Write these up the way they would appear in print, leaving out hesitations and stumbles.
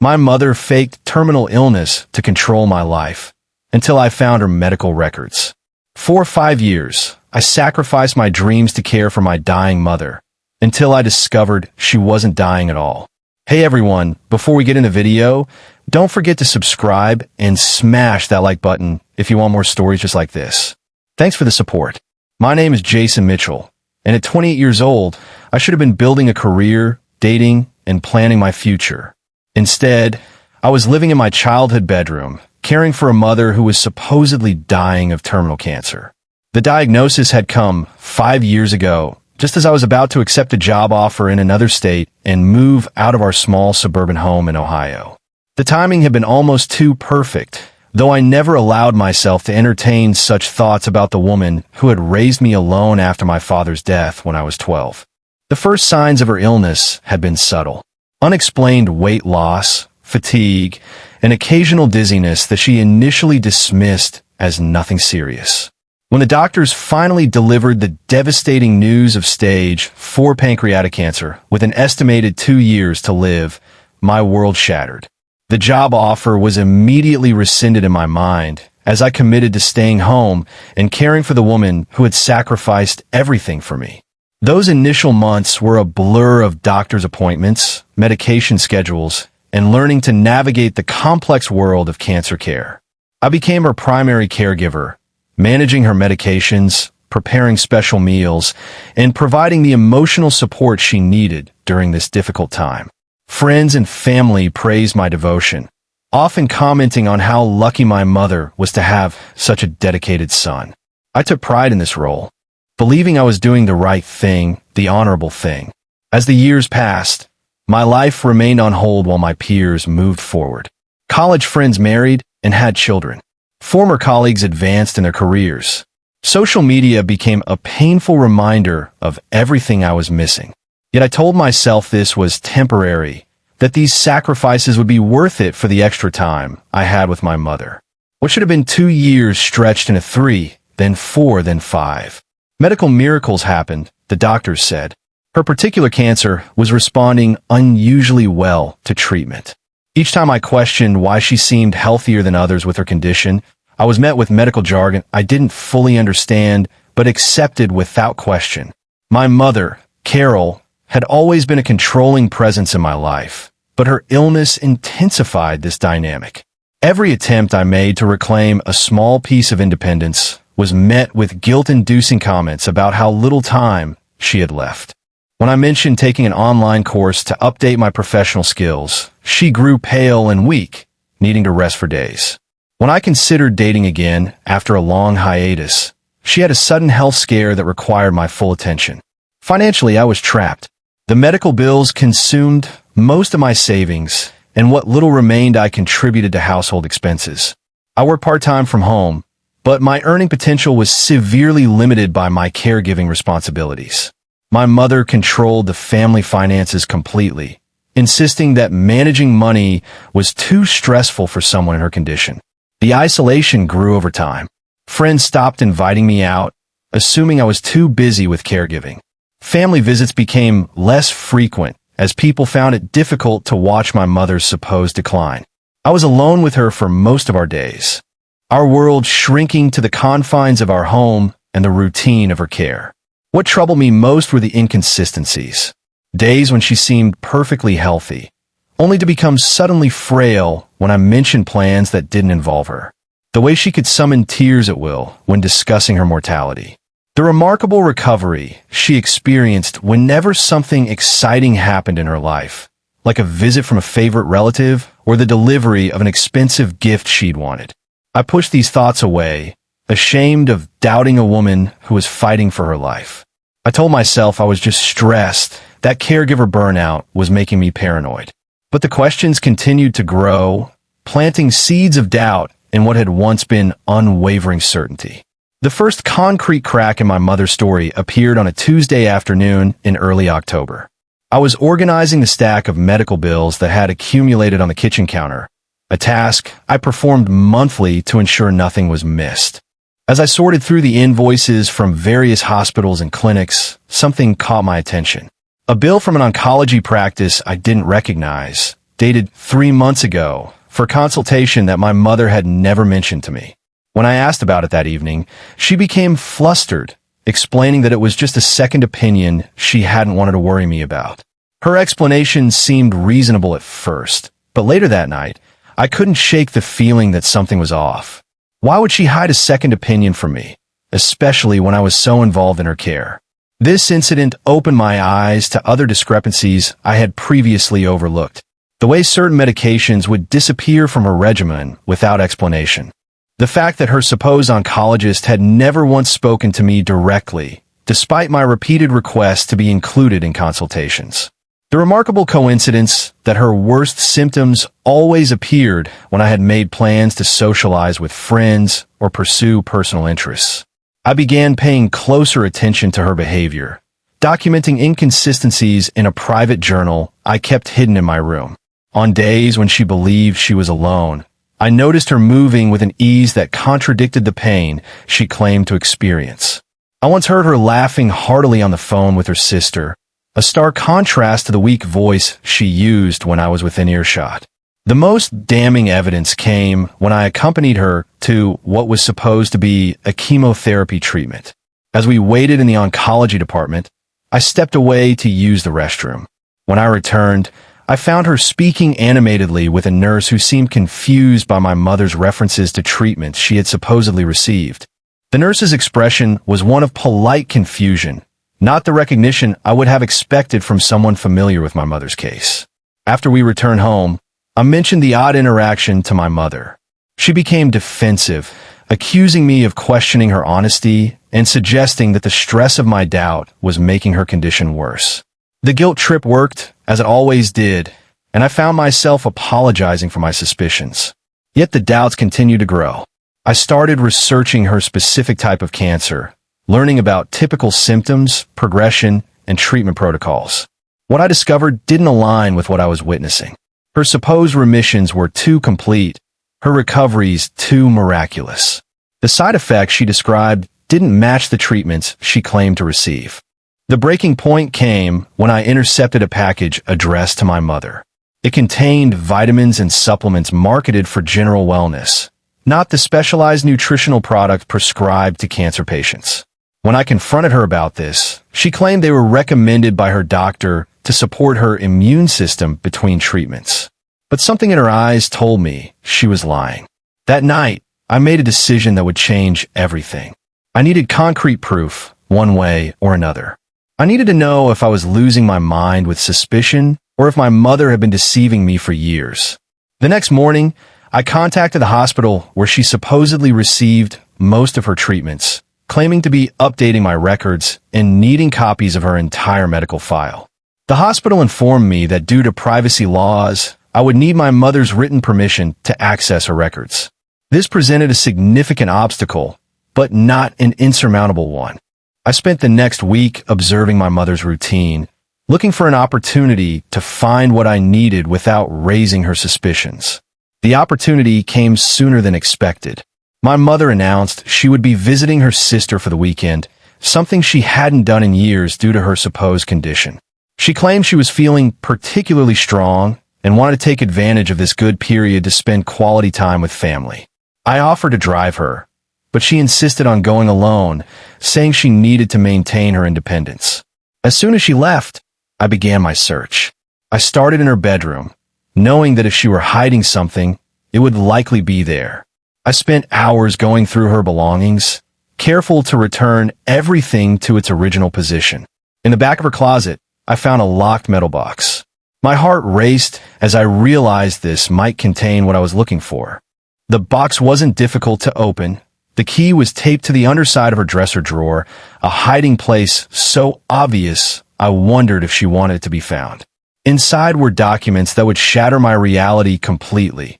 My mother faked terminal illness to control my life until I found her medical records. For 5 years, I sacrificed my dreams to care for my dying mother until I discovered she wasn't dying at all. Hey everyone, before we get in the video, don't forget to subscribe and smash that like button if you want more stories just like this. Thanks for the support. My name is Jason Mitchell, and at 28 years old, I should have been building a career, dating, and planning my future. Instead, I was living in my childhood bedroom, caring for a mother who was supposedly dying of terminal cancer. The diagnosis had come 5 years ago, just as I was about to accept a job offer in another state and move out of our small suburban home in Ohio. The timing had been almost too perfect, though I never allowed myself to entertain such thoughts about the woman who had raised me alone after my father's death when I was 12. The first signs of her illness had been subtle. Unexplained weight loss, fatigue, and occasional dizziness that she initially dismissed as nothing serious. When the doctors finally delivered the devastating news of stage 4 pancreatic cancer with an estimated 2 years to live, my world shattered. The job offer was immediately rescinded in my mind as I committed to staying home and caring for the woman who had sacrificed everything for me. Those initial months were a blur of doctor's appointments, medication schedules, and learning to navigate the complex world of cancer care. I became her primary caregiver, managing her medications, preparing special meals, and providing the emotional support she needed during this difficult time. Friends and family praised my devotion, often commenting on how lucky my mother was to have such a dedicated son. I took pride in this role, believing I was doing the right thing, the honorable thing. As the years passed, my life remained on hold while my peers moved forward. College friends married and had children. Former colleagues advanced in their careers. Social media became a painful reminder of everything I was missing. Yet I told myself this was temporary, that these sacrifices would be worth it for the extra time I had with my mother. What should have been 2 years stretched into 3, then 4, then 5. Medical miracles happened, the doctors said. Her particular cancer was responding unusually well to treatment. Each time I questioned why she seemed healthier than others with her condition, I was met with medical jargon I didn't fully understand, but accepted without question. My mother, Carol, had always been a controlling presence in my life, but her illness intensified this dynamic. Every attempt I made to reclaim a small piece of independence was met with guilt-inducing comments about how little time she had left. When I mentioned taking an online course to update my professional skills, she grew pale and weak, needing to rest for days. When I considered dating again after a long hiatus, she had a sudden health scare that required my full attention. Financially, I was trapped. The medical bills consumed most of my savings, and what little remained I contributed to household expenses. I worked part-time from home, but my earning potential was severely limited by my caregiving responsibilities. My mother controlled the family finances completely, insisting that managing money was too stressful for someone in her condition. The isolation grew over time. Friends stopped inviting me out, assuming I was too busy with caregiving. Family visits became less frequent as people found it difficult to watch my mother's supposed decline. I was alone with her for most of our days, our world shrinking to the confines of our home and the routine of her care. What troubled me most were the inconsistencies. Days when she seemed perfectly healthy, only to become suddenly frail when I mentioned plans that didn't involve her. The way she could summon tears at will when discussing her mortality. The remarkable recovery she experienced whenever something exciting happened in her life, like a visit from a favorite relative or the delivery of an expensive gift she'd wanted. I pushed these thoughts away, ashamed of doubting a woman who was fighting for her life. I told myself I was just stressed, that caregiver burnout was making me paranoid. But the questions continued to grow, planting seeds of doubt in what had once been unwavering certainty. The first concrete crack in my mother's story appeared on a Tuesday afternoon in early October. I was organizing the stack of medical bills that had accumulated on the kitchen counter, a task I performed monthly to ensure nothing was missed. As I sorted through the invoices from various hospitals and clinics, something caught my attention. A bill from an oncology practice I didn't recognize, dated 3 months ago, for consultation that my mother had never mentioned to me. When I asked about it that evening, she became flustered, explaining that it was just a second opinion she hadn't wanted to worry me about. Her explanation seemed reasonable at first, but later that night, I couldn't shake the feeling that something was off. Why would she hide a second opinion from me, especially when I was so involved in her care? This incident opened my eyes to other discrepancies I had previously overlooked. The way certain medications would disappear from her regimen without explanation. The fact that her supposed oncologist had never once spoken to me directly, despite my repeated requests to be included in consultations. The remarkable coincidence that her worst symptoms always appeared when I had made plans to socialize with friends or pursue personal interests. I began paying closer attention to her behavior, documenting inconsistencies in a private journal I kept hidden in my room. On days when she believed she was alone, I noticed her moving with an ease that contradicted the pain she claimed to experience. I once heard her laughing heartily on the phone with her sister, a stark contrast to the weak voice she used when I was within earshot. The most damning evidence came when I accompanied her to what was supposed to be a chemotherapy treatment. As we waited in the oncology department, I stepped away to use the restroom. When I returned, I found her speaking animatedly with a nurse who seemed confused by my mother's references to treatments she had supposedly received. The nurse's expression was one of polite confusion, not the recognition I would have expected from someone familiar with my mother's case. After we returned home, I mentioned the odd interaction to my mother. She became defensive, accusing me of questioning her honesty and suggesting that the stress of my doubt was making her condition worse. The guilt trip worked, as it always did, and I found myself apologizing for my suspicions. Yet the doubts continued to grow. I started researching her specific type of cancer, learning about typical symptoms, progression, and treatment protocols. What I discovered didn't align with what I was witnessing. Her supposed remissions were too complete, her recoveries too miraculous. The side effects she described didn't match the treatments she claimed to receive. The breaking point came when I intercepted a package addressed to my mother. It contained vitamins and supplements marketed for general wellness, not the specialized nutritional product prescribed to cancer patients. When I confronted her about this, she claimed they were recommended by her doctor to support her immune system between treatments. But something in her eyes told me she was lying. That night, I made a decision that would change everything. I needed concrete proof, one way or another. I needed to know if I was losing my mind with suspicion or if my mother had been deceiving me for years. The next morning, I contacted the hospital where she supposedly received most of her treatments, claiming to be updating my records and needing copies of her entire medical file. The hospital informed me that due to privacy laws, I would need my mother's written permission to access her records. This presented a significant obstacle, but not an insurmountable one. I spent the next week observing my mother's routine, looking for an opportunity to find what I needed without raising her suspicions. The opportunity came sooner than expected. My mother announced she would be visiting her sister for the weekend, something she hadn't done in years due to her supposed condition. She claimed she was feeling particularly strong and wanted to take advantage of this good period to spend quality time with family. I offered to drive her, but she insisted on going alone, saying she needed to maintain her independence. As soon as she left, I began my search. I started in her bedroom, knowing that if she were hiding something, it would likely be there. I spent hours going through her belongings, careful to return everything to its original position. In the back of her closet, I found a locked metal box. My heart raced as I realized this might contain what I was looking for. The box wasn't difficult to open. The key was taped to the underside of her dresser drawer, a hiding place so obvious I wondered if she wanted it to be found. Inside were documents that would shatter my reality completely.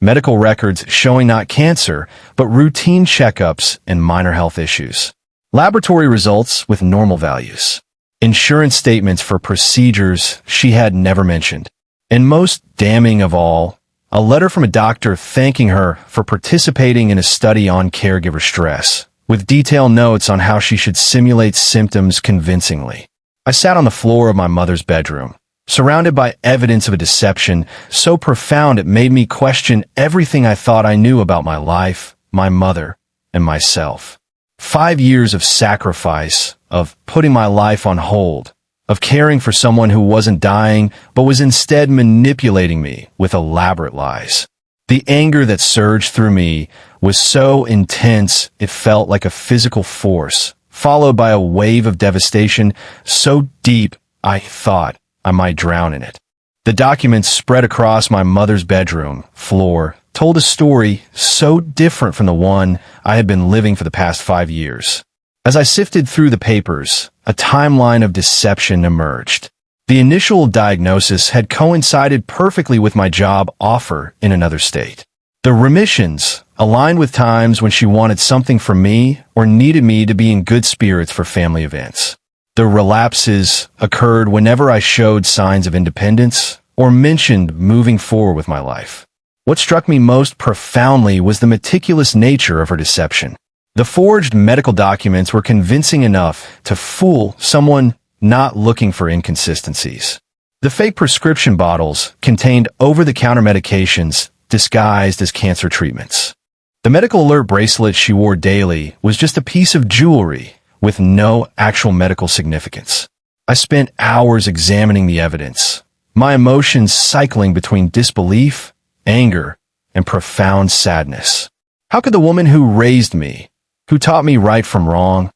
Medical records showing not cancer, but routine checkups and minor health issues. Laboratory results with normal values. Insurance statements for procedures she had never mentioned. And most damning of all, a letter from a doctor thanking her for participating in a study on caregiver stress, with detailed notes on how she should simulate symptoms convincingly. I sat on the floor of my mother's bedroom, surrounded by evidence of a deception so profound it made me question everything I thought I knew about my life, my mother, and myself. 5 years of sacrifice, of putting my life on hold, of caring for someone who wasn't dying but was instead manipulating me with elaborate lies. The anger that surged through me was so intense it felt like a physical force, followed by a wave of devastation so deep I thought I might drown in it. The documents spread across my mother's bedroom floor told a story so different from the one I had been living for the past 5 years. As I sifted through the papers, a timeline of deception emerged. The initial diagnosis had coincided perfectly with my job offer in another state. The remissions aligned with times when she wanted something from me or needed me to be in good spirits for family events. The relapses occurred whenever I showed signs of independence or mentioned moving forward with my life. What struck me most profoundly was the meticulous nature of her deception. The forged medical documents were convincing enough to fool someone not looking for inconsistencies. The fake prescription bottles contained over-the-counter medications disguised as cancer treatments. The medical alert bracelet she wore daily was just a piece of jewelry with no actual medical significance. I spent hours examining the evidence, my emotions cycling between disbelief, anger, and profound sadness. How could the woman who raised me, who taught me right from wrong,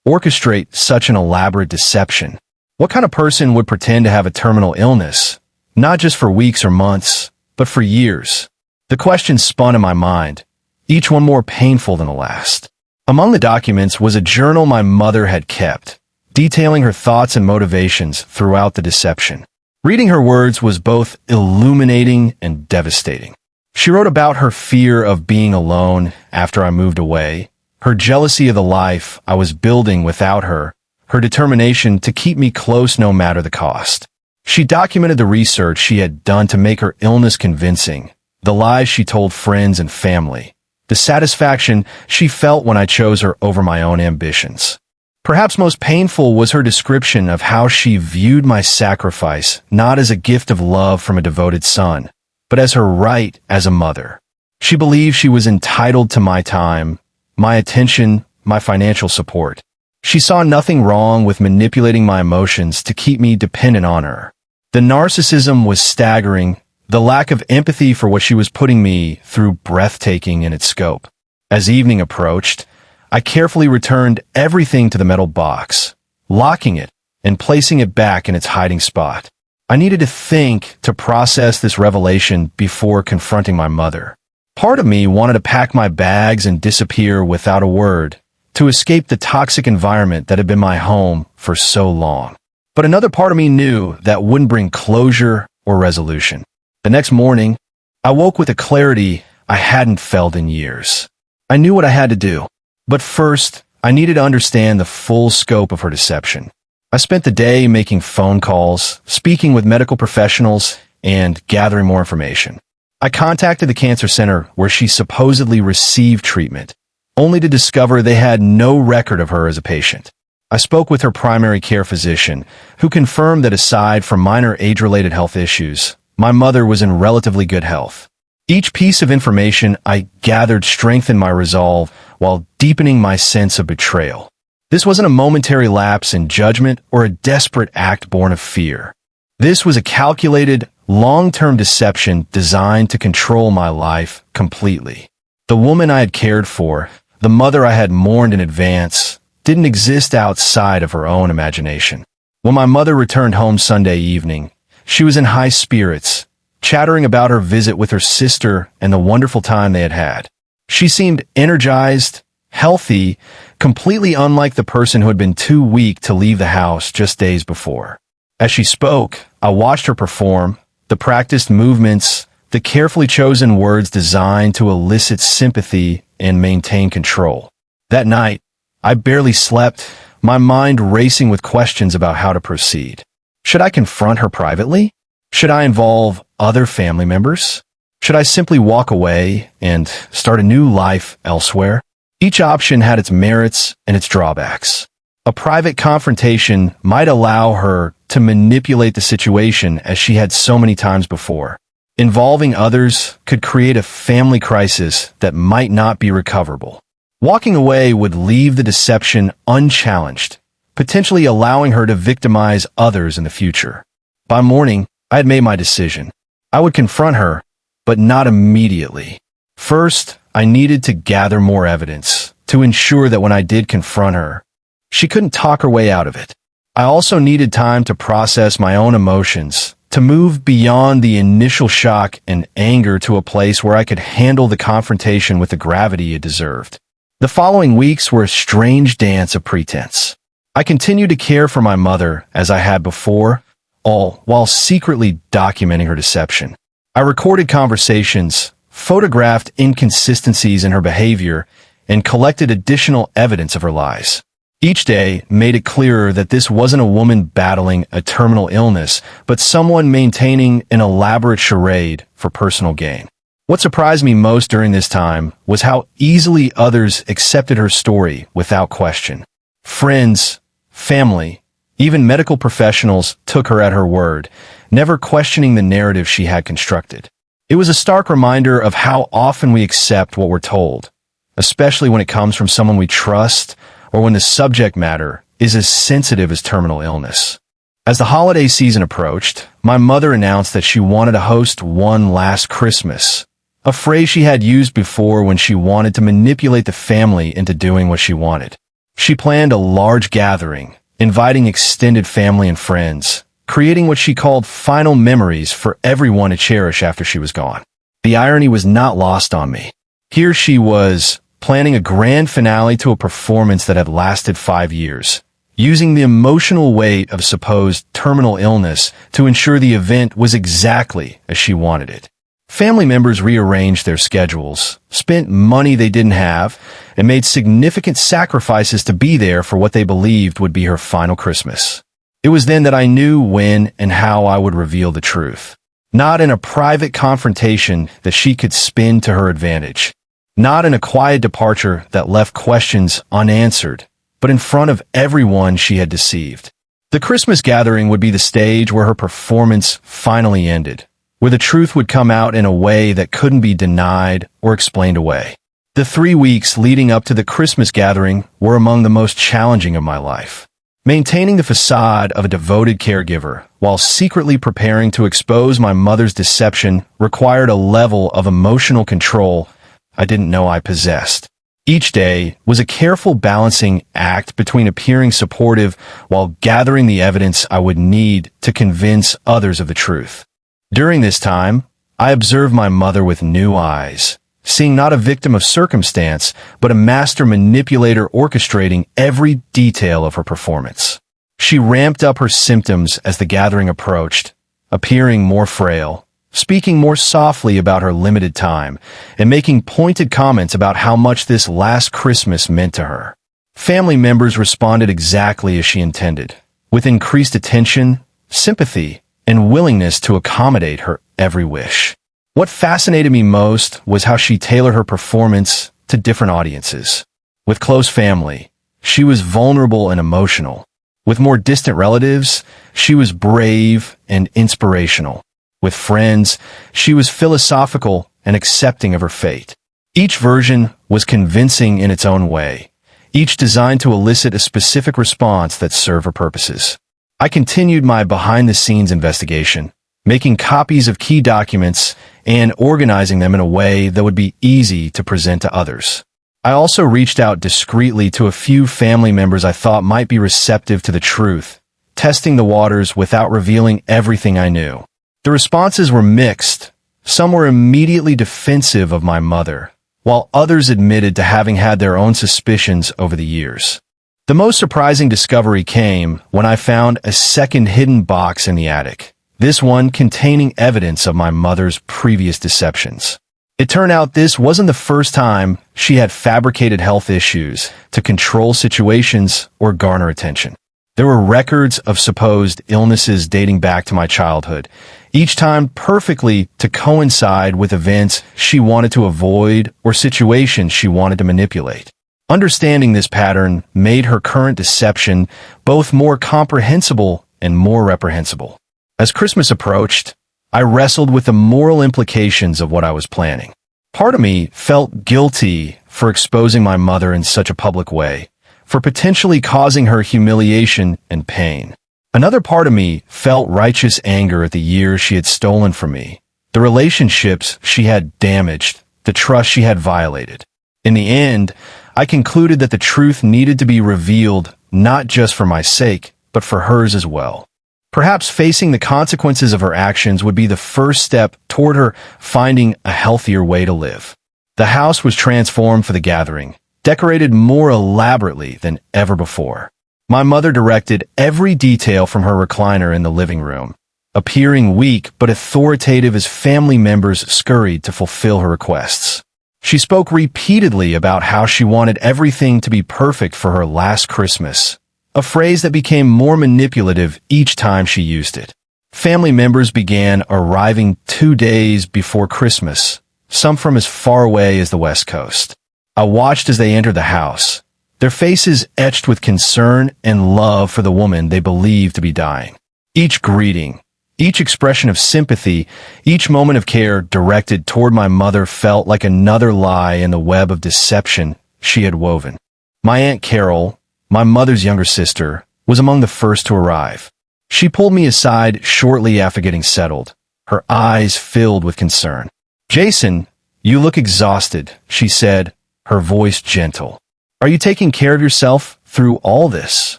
orchestrate such an elaborate deception? What kind of person would pretend to have a terminal illness, not just for weeks or months, but for years? The questions spun in my mind, each one more painful than the last. Among the documents was a journal my mother had kept, detailing her thoughts and motivations throughout the deception. Reading her words was both illuminating and devastating. She wrote about her fear of being alone after I moved away, her jealousy of the life I was building without her, her determination to keep me close no matter the cost. She documented the research she had done to make her illness convincing, the lies she told friends and family, the satisfaction she felt when I chose her over my own ambitions. Perhaps most painful was her description of how she viewed my sacrifice not as a gift of love from a devoted son, but as her right as a mother. She believed she was entitled to my time, my attention, my financial support. She saw nothing wrong with manipulating my emotions to keep me dependent on her. The narcissism was staggering, the lack of empathy for what she was putting me through breathtaking in its scope. As evening approached, I carefully returned everything to the metal box, locking it and placing it back in its hiding spot. I needed to think to process this revelation before confronting my mother. Part of me wanted to pack my bags and disappear without a word, to escape the toxic environment that had been my home for so long. But another part of me knew that wouldn't bring closure or resolution. The next morning, I woke with a clarity I hadn't felt in years. I knew what I had to do. But first, I needed to understand the full scope of her deception. I spent the day making phone calls, speaking with medical professionals, and gathering more information. I contacted the cancer center where she supposedly received treatment, only to discover they had no record of her as a patient. I spoke with her primary care physician, who confirmed that aside from minor age-related health issues, my mother was in relatively good health. Each piece of information I gathered strengthened my resolve while deepening my sense of betrayal. This wasn't a momentary lapse in judgment or a desperate act born of fear. This was a calculated, long-term deception designed to control my life completely. The woman I had cared for, the mother I had mourned in advance, didn't exist outside of her own imagination. When my mother returned home Sunday evening, she was in high spirits, chattering about her visit with her sister and the wonderful time they had had. She seemed energized, healthy, completely unlike the person who had been too weak to leave the house just days before. As she spoke, I watched her perform, the practiced movements, the carefully chosen words designed to elicit sympathy and maintain control. That night, I barely slept, my mind racing with questions about how to proceed. Should I confront her privately? Should I involve other family members? Should I simply walk away and start a new life elsewhere? Each option had its merits and its drawbacks. A private confrontation might allow her to manipulate the situation as she had so many times before. Involving others could create a family crisis that might not be recoverable. Walking away would leave the deception unchallenged, potentially allowing her to victimize others in the future. By morning, I had made my decision. I would confront her, but not immediately. First, I needed to gather more evidence to ensure that when I did confront her, she couldn't talk her way out of it. I also needed time to process my own emotions, to move beyond the initial shock and anger to a place where I could handle the confrontation with the gravity it deserved. The following weeks were a strange dance of pretense. I continued to care for my mother as I had before, all while secretly documenting her deception. I recorded conversations, photographed inconsistencies in her behavior, and collected additional evidence of her lies. Each day made it clearer that this wasn't a woman battling a terminal illness, but someone maintaining an elaborate charade for personal gain. What surprised me most during this time was how easily others accepted her story without question. Friends, family, even medical professionals took her at her word, never questioning the narrative she had constructed. It was a stark reminder of how often we accept what we're told, especially when it comes from someone we trust or when the subject matter is as sensitive as terminal illness. As the holiday season approached, my mother announced that she wanted to host one last Christmas, a phrase she had used before when she wanted to manipulate the family into doing what she wanted. She planned a large gathering, inviting extended family and friends, creating what she called final memories for everyone to cherish after she was gone. The irony was not lost on me. Here she was, planning a grand finale to a performance that had lasted 5 years, using the emotional weight of supposed terminal illness to ensure the event was exactly as she wanted it. Family members rearranged their schedules, spent money they didn't have, and made significant sacrifices to be there for what they believed would be her final Christmas. It was then that I knew when and how I would reveal the truth. Not in a private confrontation that she could spin to her advantage. Not in a quiet departure that left questions unanswered, but in front of everyone she had deceived. The Christmas gathering would be the stage where her performance finally ended, where the truth would come out in a way that couldn't be denied or explained away. The 3 weeks leading up to the Christmas gathering were among the most challenging of my life. Maintaining the facade of a devoted caregiver while secretly preparing to expose my mother's deception required a level of emotional control I didn't know I possessed. Each day was a careful balancing act between appearing supportive while gathering the evidence I would need to convince others of the truth. During this time, I observed my mother with new eyes, seeing not a victim of circumstance, but a master manipulator orchestrating every detail of her performance. She ramped up her symptoms as the gathering approached, appearing more frail, speaking more softly about her limited time, and making pointed comments about how much this last Christmas meant to her. Family members responded exactly as she intended, with increased attention, sympathy, and willingness to accommodate her every wish. What fascinated me most was how she tailored her performance to different audiences. With close family, she was vulnerable and emotional. With more distant relatives, she was brave and inspirational. With friends, she was philosophical and accepting of her fate. Each version was convincing in its own way, each designed to elicit a specific response that served her purposes. I continued my behind-the-scenes investigation, making copies of key documents and organizing them in a way that would be easy to present to others. I also reached out discreetly to a few family members I thought might be receptive to the truth, testing the waters without revealing everything I knew. The responses were mixed. Some were immediately defensive of my mother, while others admitted to having had their own suspicions over the years. The most surprising discovery came when I found a second hidden box in the attic, this one containing evidence of my mother's previous deceptions. It turned out this wasn't the first time she had fabricated health issues to control situations or garner attention. There were records of supposed illnesses dating back to my childhood, each time perfectly to coincide with events she wanted to avoid or situations she wanted to manipulate. Understanding this pattern made her current deception both more comprehensible and more reprehensible. As Christmas approached, I wrestled with the moral implications of what I was planning. Part of me felt guilty for exposing my mother in such a public way, for potentially causing her humiliation and pain. Another part of me felt righteous anger at the years she had stolen from me, the relationships she had damaged, the trust she had violated. In the end, I concluded that the truth needed to be revealed not just for my sake, but for hers as well. Perhaps facing the consequences of her actions would be the first step toward her finding a healthier way to live. The house was transformed for the gathering, decorated more elaborately than ever before. My mother directed every detail from her recliner in the living room, appearing weak but authoritative as family members scurried to fulfill her requests. She spoke repeatedly about how she wanted everything to be perfect for her last Christmas, a phrase that became more manipulative each time she used it. Family members began arriving 2 days before Christmas, some from as far away as the West Coast. I watched as they entered the house, their faces etched with concern and love for the woman they believed to be dying. Each greeting, each expression of sympathy, each moment of care directed toward my mother felt like another lie in the web of deception she had woven. My Aunt Carol, my mother's younger sister, was among the first to arrive. She pulled me aside shortly after getting settled, her eyes filled with concern. "Jason, you look exhausted," she said, her voice gentle. "Are you taking care of yourself through all this?"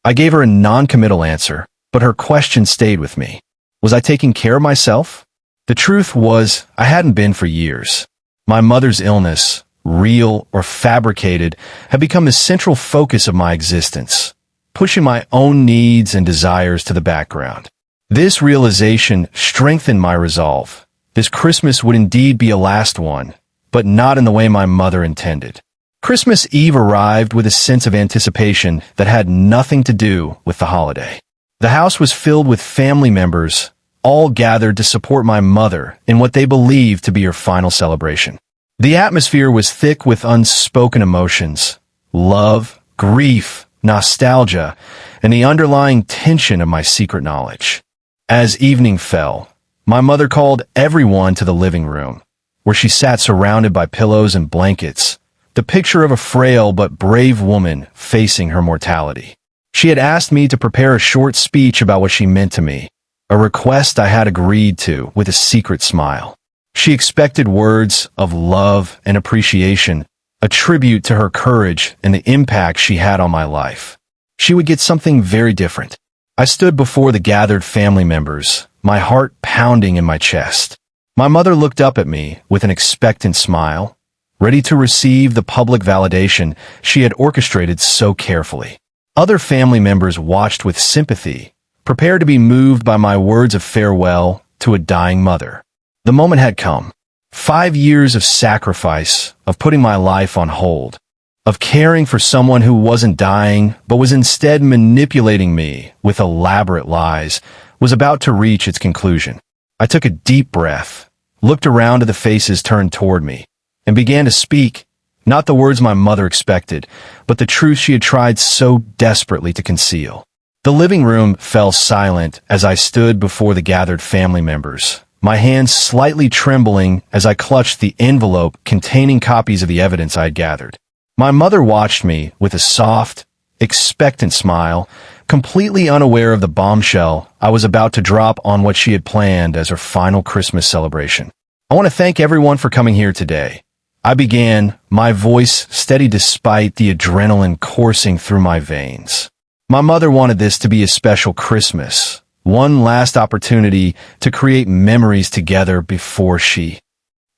I gave her a non-committal answer, but her question stayed with me. Was I taking care of myself? The truth was, I hadn't been for years. My mother's illness, real or fabricated, had become the central focus of my existence, pushing my own needs and desires to the background. This realization strengthened my resolve. This Christmas would indeed be a last one, but not in the way my mother intended. Christmas Eve arrived with a sense of anticipation that had nothing to do with the holiday. The house was filled with family members, all gathered to support my mother in what they believed to be her final celebration. The atmosphere was thick with unspoken emotions, love, grief, nostalgia, and the underlying tension of my secret knowledge. As evening fell, my mother called everyone to the living room, where she sat surrounded by pillows and blankets, the picture of a frail but brave woman facing her mortality. She had asked me to prepare a short speech about what she meant to me, a request I had agreed to with a secret smile. She expected words of love and appreciation, a tribute to her courage and the impact she had on my life. She would get something very different. I stood before the gathered family members, my heart pounding in my chest. My mother looked up at me with an expectant smile, ready to receive the public validation she had orchestrated so carefully. Other family members watched with sympathy, prepared to be moved by my words of farewell to a dying mother. The moment had come. 5 years of sacrifice, of putting my life on hold, of caring for someone who wasn't dying but was instead manipulating me with elaborate lies, was about to reach its conclusion. I took a deep breath, looked around at the faces turned toward me, and began to speak, not the words my mother expected, but the truth she had tried so desperately to conceal. The living room fell silent as I stood before the gathered family members, my hands slightly trembling as I clutched the envelope containing copies of the evidence I had gathered. My mother watched me with a soft, expectant smile, completely unaware of the bombshell I was about to drop on what she had planned as her final Christmas celebration. "I want to thank everyone for coming here today," I began, my voice steady despite the adrenaline coursing through my veins. My mother wanted this to be a special Christmas, one last opportunity to create memories together before she...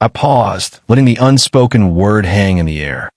I paused, letting the unspoken word hang in the air.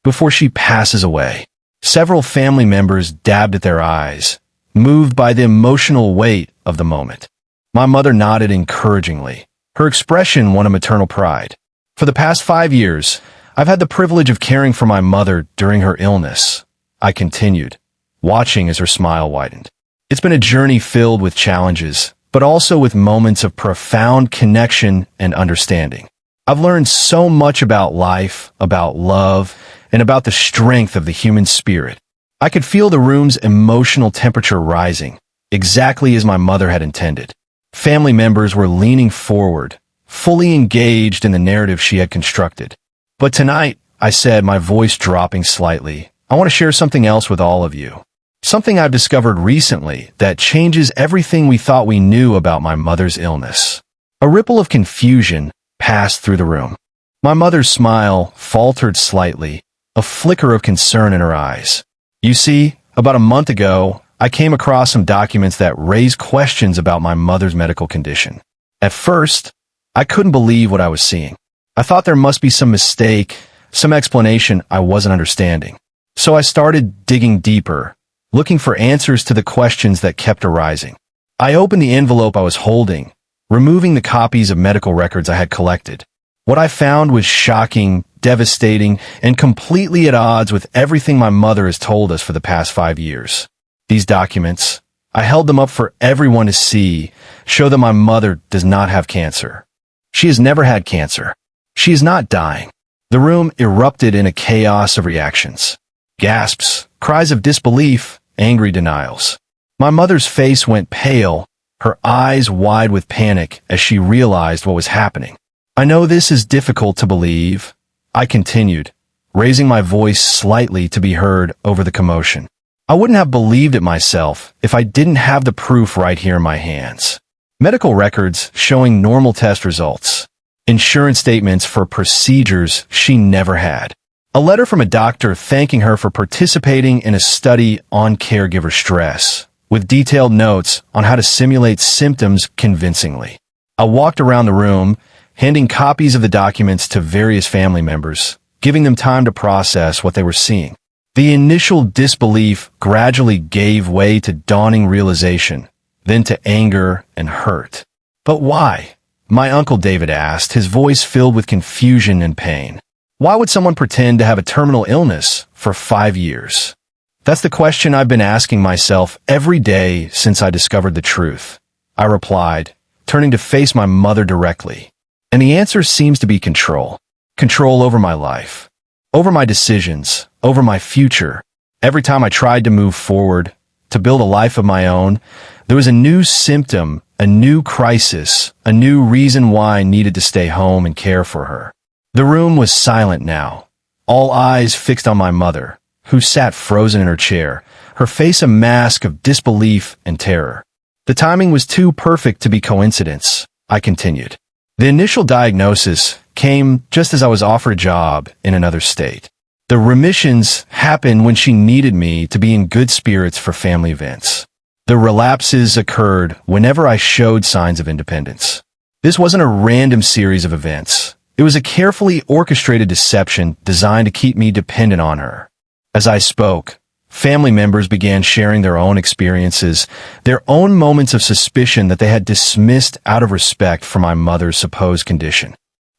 Before she passes away. Several family members dabbed at their eyes, moved by the emotional weight of the moment. My mother nodded encouragingly. Her expression won a maternal pride. "For the past 5 years, I've had the privilege of caring for my mother during her illness," I continued, watching as her smile widened. "It's been a journey filled with challenges, but also with moments of profound connection and understanding. I've learned so much about life, about love, and about the strength of the human spirit." I could feel the room's emotional temperature rising, exactly as my mother had intended. Family members were leaning forward, fully engaged in the narrative she had constructed. But tonight, I said, my voice dropping slightly, I want to share something else with all of you. Something I've discovered recently that changes everything we thought we knew about my mother's illness. A ripple of confusion passed through the room. My mother's smile faltered slightly, a flicker of concern in her eyes. You see, about a month ago, I came across some documents that raised questions about my mother's medical condition. At first, I couldn't believe what I was seeing. I thought there must be some mistake, some explanation I wasn't understanding. So I started digging deeper, looking for answers to the questions that kept arising. I opened the envelope I was holding, removing the copies of medical records I had collected. What I found was shocking, devastating, and completely at odds with everything my mother has told us for the past 5 years. These documents, I held them up for everyone to see, show that my mother does not have cancer. She has never had cancer. She is not dying. The room erupted in a chaos of reactions. Gasps, cries of disbelief, angry denials. My mother's face went pale, her eyes wide with panic as she realized what was happening. I know this is difficult to believe, I continued, raising my voice slightly to be heard over the commotion. I wouldn't have believed it myself if I didn't have the proof right here in my hands. Medical records showing normal test results. Insurance statements for procedures she never had. A letter from a doctor thanking her for participating in a study on caregiver stress, with detailed notes on how to simulate symptoms convincingly. I walked around the room, handing copies of the documents to various family members, giving them time to process what they were seeing. The initial disbelief gradually gave way to dawning realization, then to anger and hurt. But why? My Uncle David asked, his voice filled with confusion and pain. Why would someone pretend to have a terminal illness for 5 years? That's the question I've been asking myself every day since I discovered the truth, I replied, turning to face my mother directly. And the answer seems to be control. Control over my life, over my decisions, over my future. Every time I tried to move forward, to build a life of my own, there was a new symptom, a new crisis, a new reason why I needed to stay home and care for her. The room was silent now, all eyes fixed on my mother, who sat frozen in her chair, her face a mask of disbelief and terror. The timing was too perfect to be coincidence, I continued. The initial diagnosis came just as I was offered a job in another state. The remissions happened when she needed me to be in good spirits for family events. The relapses occurred whenever I showed signs of independence. This wasn't a random series of events. It was a carefully orchestrated deception designed to keep me dependent on her. As I spoke, family members began sharing their own experiences, their own moments of suspicion that they had dismissed out of respect for my mother's supposed condition.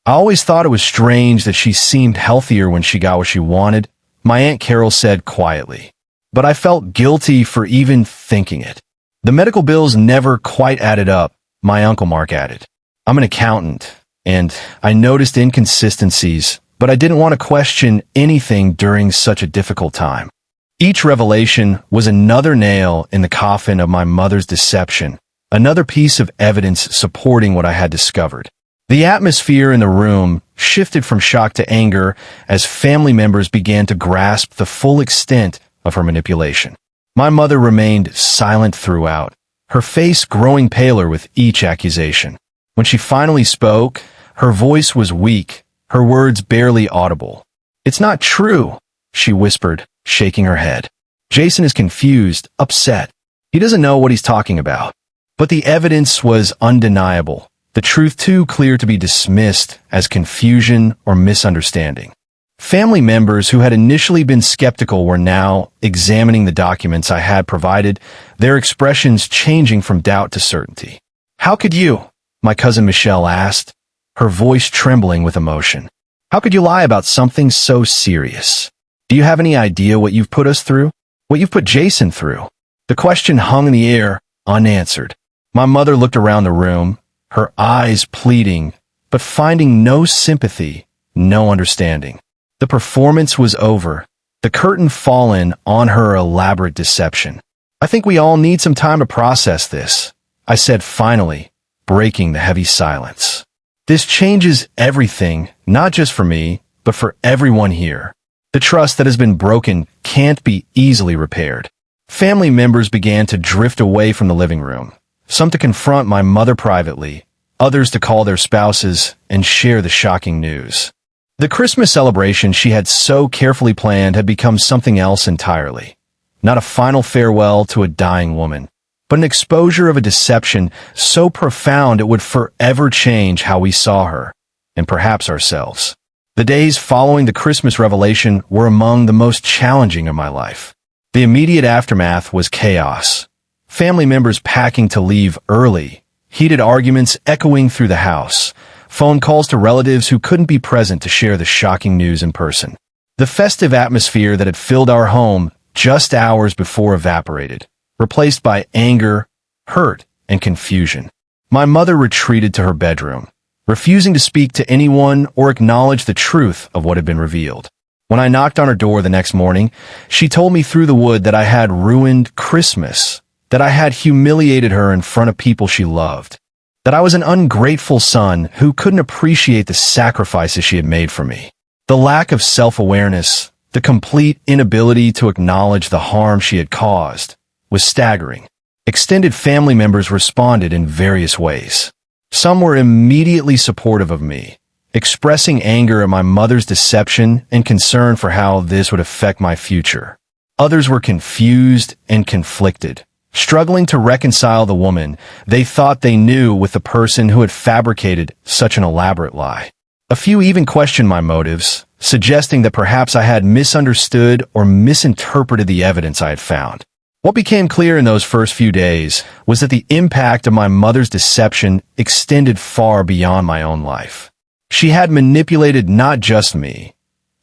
I always thought it was strange that she seemed healthier when she got what she wanted, my Aunt Carol said quietly. But I felt guilty for even thinking it. The medical bills never quite added up, my Uncle Mark added. I'm an accountant, and I noticed inconsistencies, but I didn't want to question anything during such a difficult time. Each revelation was another nail in the coffin of my mother's deception, another piece of evidence supporting what I had discovered. The atmosphere in the room shifted from shock to anger as family members began to grasp the full extent of her manipulation. My mother remained silent throughout, her face growing paler with each accusation. When she finally spoke, her voice was weak, her words barely audible. "It's not true," she whispered, shaking her head. "Jason is confused, upset. He doesn't know what he's talking about." But the evidence was undeniable, the truth too clear to be dismissed as confusion or misunderstanding. Family members who had initially been skeptical were now examining the documents I had provided, their expressions changing from doubt to certainty. "How could you?" my cousin Michelle asked, her voice trembling with emotion. "How could you lie about something so serious? Do you have any idea what you've put us through? What you've put Jason through?" The question hung in the air, unanswered. My mother looked around the room, her eyes pleading, but finding no sympathy, no understanding. The performance was over, the curtain fallen on her elaborate deception. I think we all need some time to process this, I said finally, breaking the heavy silence. This changes everything, not just for me, but for everyone here. The trust that has been broken can't be easily repaired. Family members began to drift away from the living room, some to confront my mother privately, others to call their spouses and share the shocking news. The Christmas celebration she had so carefully planned had become something else entirely. Not a final farewell to a dying woman, but an exposure of a deception so profound it would forever change how we saw her, and perhaps ourselves. The days following the Christmas revelation were among the most challenging of my life. The immediate aftermath was chaos. Family members packing to leave early, heated arguments echoing through the house, phone calls to relatives who couldn't be present to share the shocking news in person. The festive atmosphere that had filled our home just hours before evaporated, replaced by anger, hurt, and confusion. My mother retreated to her bedroom, refusing to speak to anyone or acknowledge the truth of what had been revealed. When I knocked on her door the next morning, she told me through the wood that I had ruined Christmas, that I had humiliated her in front of people she loved, that I was an ungrateful son who couldn't appreciate the sacrifices she had made for me. The lack of self-awareness, the complete inability to acknowledge the harm she had caused, was staggering. Extended family members responded in various ways. Some were immediately supportive of me, expressing anger at my mother's deception and concern for how this would affect my future. Others were confused and conflicted, struggling to reconcile the woman they thought they knew with the person who had fabricated such an elaborate lie. A few even questioned my motives, suggesting that perhaps I had misunderstood or misinterpreted the evidence I had found. What became clear in those first few days was that the impact of my mother's deception extended far beyond my own life. She had manipulated not just me,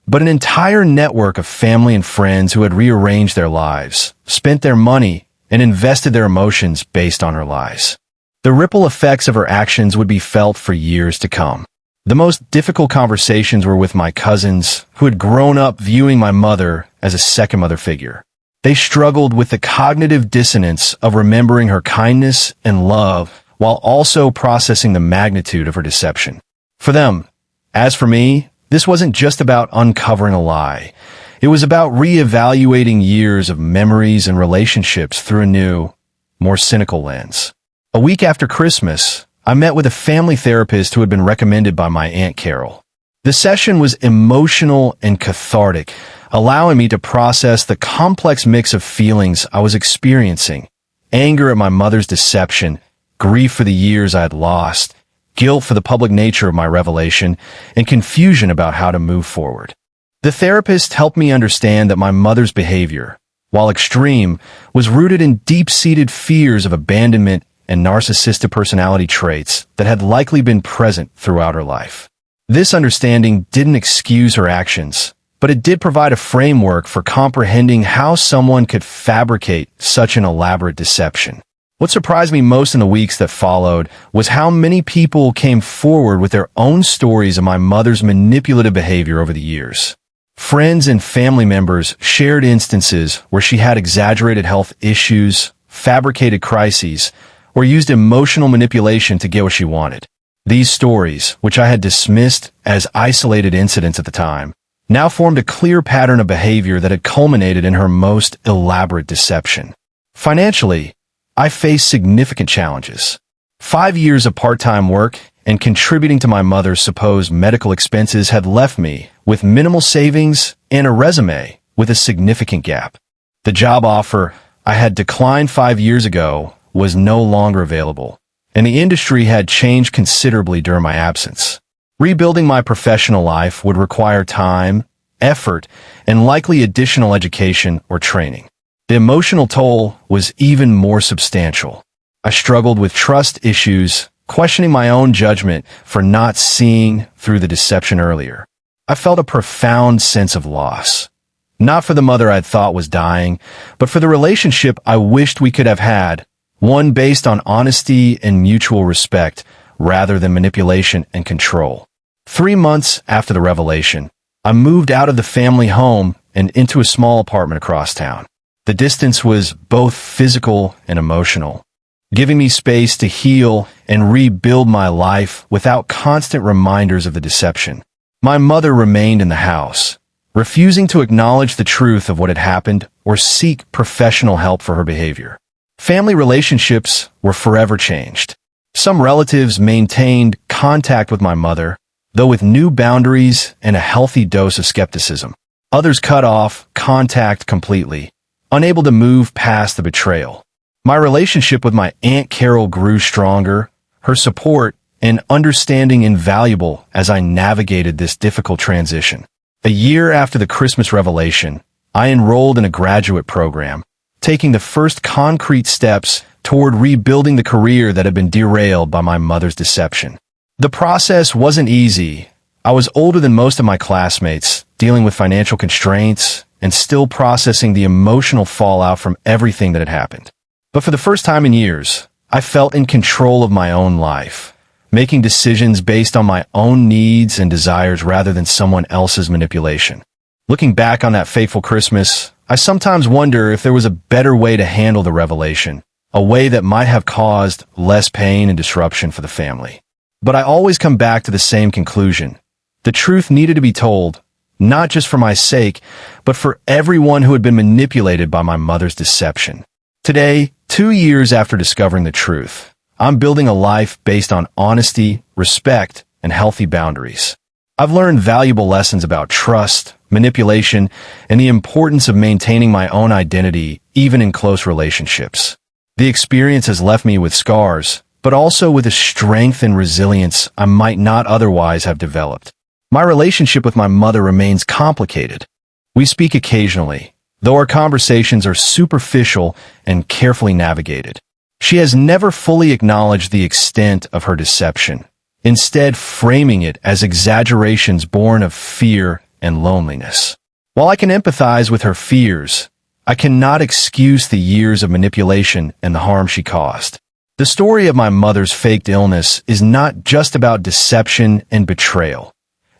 but an entire network of family and friends who had rearranged their lives, spent their money, and invested their emotions based on her lies. The ripple effects of her actions would be felt for years to come. The most difficult conversations were with my cousins, who had grown up viewing my mother as a second mother figure. They struggled with the cognitive dissonance of remembering her kindness and love while also processing the magnitude of her deception. For them, as for me, this wasn't just about uncovering a lie. It was about reevaluating years of memories and relationships through a new, more cynical lens. A week after Christmas, I met with a family therapist who had been recommended by my Aunt Carol. The session was emotional and cathartic, allowing me to process the complex mix of feelings I was experiencing: anger at my mother's deception, grief for the years I had lost, guilt for the public nature of my revelation, and confusion about how to move forward. The therapist helped me understand that my mother's behavior, while extreme, was rooted in deep-seated fears of abandonment and narcissistic personality traits that had likely been present throughout her life. This understanding didn't excuse her actions, but it did provide a framework for comprehending how someone could fabricate such an elaborate deception. What surprised me most in the weeks that followed was how many people came forward with their own stories of my mother's manipulative behavior over the years. Friends and family members shared instances where she had exaggerated health issues, fabricated crises, or used emotional manipulation to get what she wanted. These stories, which I had dismissed as isolated incidents at the time, now formed a clear pattern of behavior that had culminated in her most elaborate deception. Financially, I faced significant challenges. 5 years of part-time work and contributing to my mother's supposed medical expenses had left me with minimal savings and a resume with a significant gap. The job offer I had declined 5 years ago was no longer available, and the industry had changed considerably during my absence. Rebuilding my professional life would require time, effort, and likely additional education or training. The emotional toll was even more substantial. I struggled with trust issues, questioning my own judgment for not seeing through the deception earlier. I felt a profound sense of loss. Not for the mother I thought was dying, but for the relationship I wished we could have had, one based on honesty and mutual respect rather than manipulation and control. 3 months after the revelation, I moved out of the family home and into a small apartment across town. The distance was both physical and emotional, giving me space to heal and rebuild my life without constant reminders of the deception. My mother remained in the house, refusing to acknowledge the truth of what had happened or seek professional help for her behavior. Family relationships were forever changed. Some relatives maintained contact with my mother, though with new boundaries and a healthy dose of skepticism. Others cut off contact completely, unable to move past the betrayal. My relationship with my Aunt Carol grew stronger, her support and understanding invaluable as I navigated this difficult transition. A year after the Christmas revelation, I enrolled in a graduate program, taking the first concrete steps toward rebuilding the career that had been derailed by my mother's deception. The process wasn't easy. I was older than most of my classmates, dealing with financial constraints and still processing the emotional fallout from everything that had happened. But for the first time in years, I felt in control of my own life, making decisions based on my own needs and desires rather than someone else's manipulation. Looking back on that fateful Christmas, I sometimes wonder if there was a better way to handle the revelation, a way that might have caused less pain and disruption for the family. But I always come back to the same conclusion. The truth needed to be told, not just for my sake, but for everyone who had been manipulated by my mother's deception. Today, 2 years after discovering the truth, I'm building a life based on honesty, respect, and healthy boundaries. I've learned valuable lessons about trust, manipulation, and the importance of maintaining my own identity, even in close relationships. The experience has left me with scars, but also with a strength and resilience I might not otherwise have developed. My relationship with my mother remains complicated. We speak occasionally, though our conversations are superficial and carefully navigated. She has never fully acknowledged the extent of her deception, instead framing it as exaggerations born of fear and loneliness. While I can empathize with her fears, I cannot excuse the years of manipulation and the harm she caused. The story of my mother's faked illness is not just about deception and betrayal.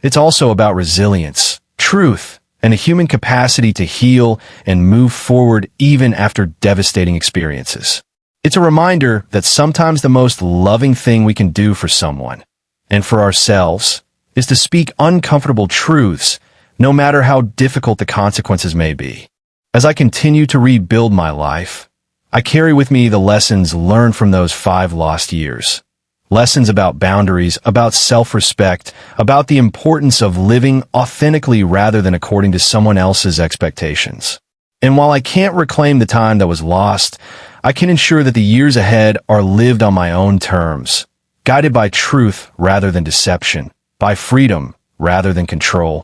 It's also about resilience, truth, and a human capacity to heal and move forward even after devastating experiences. It's a reminder that sometimes the most loving thing we can do for someone, and for ourselves, is to speak uncomfortable truths, no matter how difficult the consequences may be. As I continue to rebuild my life, I carry with me the lessons learned from those 5 lost years. Lessons about boundaries, about self-respect, about the importance of living authentically rather than according to someone else's expectations. And while I can't reclaim the time that was lost, I can ensure that the years ahead are lived on my own terms, guided by truth rather than deception, by freedom rather than control,